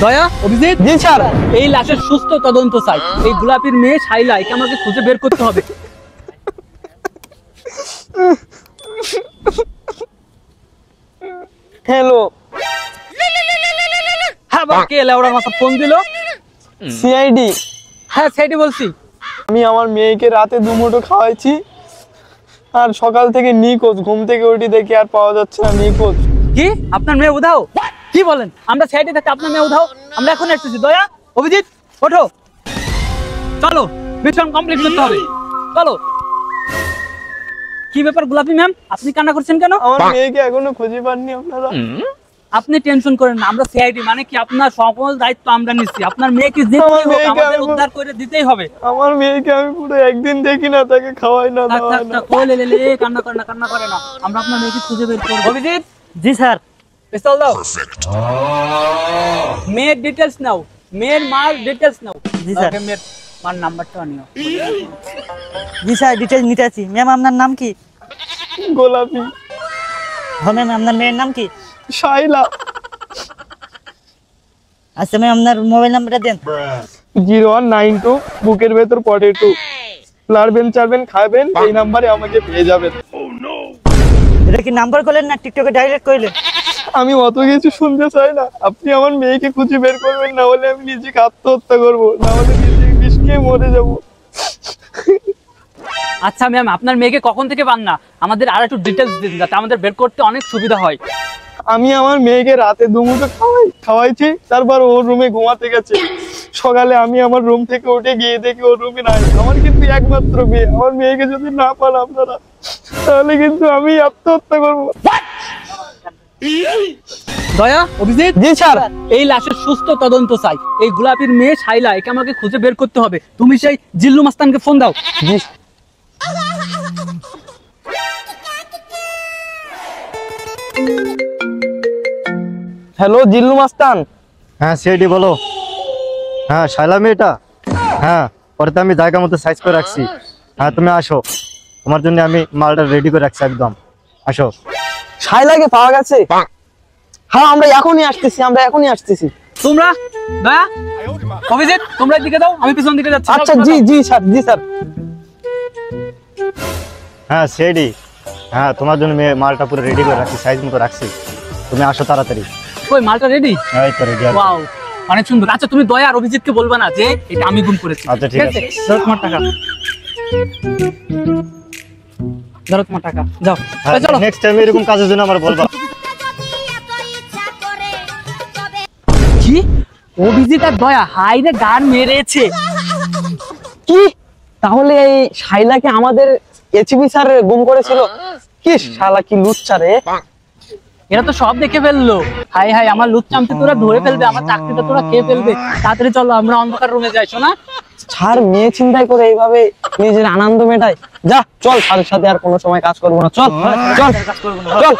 দয়া, অভিজিৎ। জি স্যার। এই লাশের সুস্থ তদন্ত চাই। এই গোলাপীর মেয়ে শাইলা, একে আমাকে খুঁজে বের করতে হবে। হ্যালো। হ্যাঁ বাবা, কে লেওড়ার মাথা ফোন দিল? সিআইডি। হ্যাঁ সেটাই বলছি। আমি আমার মেয়েকে রাতে দুমুঠো খাওয়াইছি, আর সকাল থেকে নিখোঁজ। ঘুম থেকে উঠি দেখি আর পাওয়া যাচ্ছে না, নিখোঁজ। কি আপনার মেয়ে উধাও? কি বলেন? আমরা সাইডে থাকতে আপনার মেয়ে উধাও? আমরা এখন আসতেছি। দয়া, অভিজিৎ, ওঠো, চলো, মিশন কমপ্লিট করতে হবে। চলো। কি ব্যাপার গোলাপী ম্যাম, আপনি কান্না করছেন কেন? আমার মেয়েকে এখনো খুঁজে পাননি আপনারা? আপনি টেনশন করেন না, আমরা সিআইডি মানে কি আপনার সকল দায়িত্ব আমরা নিচ্ছি। আপনার মেয়েকে আমাদের উদ্ধার করে দিতেই হবে। আমার মেয়েকে আমি পুরো একদিন দেখি না, তাকে খাওয়াই না, দাওয়াই না। কান্না করে না, কান্না করে না। আমরা আপনার মেয়েকে খুঁজে বের করব। অভিজিৎ। জি স্যার। পিস্তল দাও। মেয়ের ডিটেইলস নাও, মেয়ের মার ডিটেইলস নাও। জি স্যার। মেয়ের মার নাম্বারটা নিও। জি স্যার, ডিটেইলস নিতে আছি। ম্যাম আপনার নাম কি? গোলাপি। হ্যাঁ ম্যাম, আপনার মেয়ের নাম কি? শাইলা। আচ্ছা ম্যাম, আপনার মোবাইল নাম্বারটা দেন। 0192 বুকের ভেতর পটেটো। লাড়বেন চাড়বেন খাবেন, এই নাম্বারে আমাকে পেয়ে যাবেন। এটা কি নাম্বার করলেন না টিকটকে ডাইরেক্ট করলেন? আমি অত কিছু শুনতে চাই না, আপনি আমার মেয়েকে খুঁজে বের করবেন, না হলে আমি নিজেকে আত্মহত্যা করবো, না হলে নিজেকে বিষ খেয়ে মরে যাবো। আচ্ছা ম্যাম, আপনার মেয়েকে কখন থেকে পান না? আমাদের আর একটু ডিটেইলস দিন, যাতে আমাদের বের করতে অনেক সুবিধা হয়। আমি আমার মেয়েকে রাতে দুমুঠো খাওয়াইছি, তারপর ওর রুমে ঘুমাতে গেছে। সকালে আমি আমার রুম থেকে উঠে গিয়ে দেখি ওর রুমে নাই। আমার কিন্তু একমাত্র মেয়ে, আমার মেয়েকে যদি না পান আপনারা, তাহলে কিন্তু আমি আত্মহত্যা করবো। দয়া, অভিজিৎ। জি স্যার। এই লাশের সুস্থ তদন্ত চাই। এই গোলাপীর মেয়ে শাইলা, একে আমাকে খুঁজে বের করতে হবে। তুমি সেই জিল্লু মাস্তানকে ফোন দাও। জি। হ্যালো জিল্লু মাস্তান। হ্যাঁ সিআইডি বলো। হ্যাঁ শাইলা মেয়েটা, হ্যাঁ পরে তো আমি জায়গা মতো সাইজ করে রাখছি। হ্যাঁ তুমি আসো, তোমার জন্য আমি মালটা রেডি করে রাখছি একদম। আসো। শাইলাকে পাওয়া গেছে? হ্যাঁ আমরা এখনই আসতেছি। তোমরা দয়া, অভিজিৎ, তোমরা দিকে দাও, আমি পিছন দিকে যাচ্ছি। আচ্ছা জি জি স্যার, জি স্যার। হ্যাঁ সিআইডি, হ্যাঁ তোমার জন্য মালটা পুরো রেডি করে রাখছি, সাইজ মতো রাখছি। তুমি আসো তাড়াতাড়ি। ওই মালটা রেডি? এই তো রেডি। ওয়াও, অনেক সুন্দর। আচ্ছা তুমি দয়া আর অভিজিৎকে বলবা না যে এটা আমি গুম করেছি। আচ্ছা ঠিক আছে। ধরো তোমার টাকা, ধরো তোমার টাকা, যাও। চলো নেক্সট টাইম এরকম কাজের জন্য আমার বলবা। কি অভিজিৎ আর দয়া হাইরে গান মেরেছে? কি তাহলে এই শাইলাকে আমাদের এচবি স্যার গুম করেছিল? কি শালা, কি লুচ্চা রে। এরা তো সব দেখে ফেললো। হাই হাই, আমার লুচ্চামকে তোরা ধরে ফেলবে, আমার চাকরিটা তোরা খেয়ে ফেলবে। তাড়াতাড়ি চলো, আমরা অন্ধকার রুমে যাই। শোনা স্যার মেয়ে চিন্তাই করে এইভাবে নিজের আনন্দ মেটায়। যা চল, স্যারের সাথে আর কোনো সময় কাজ করবো না। চল চল চল।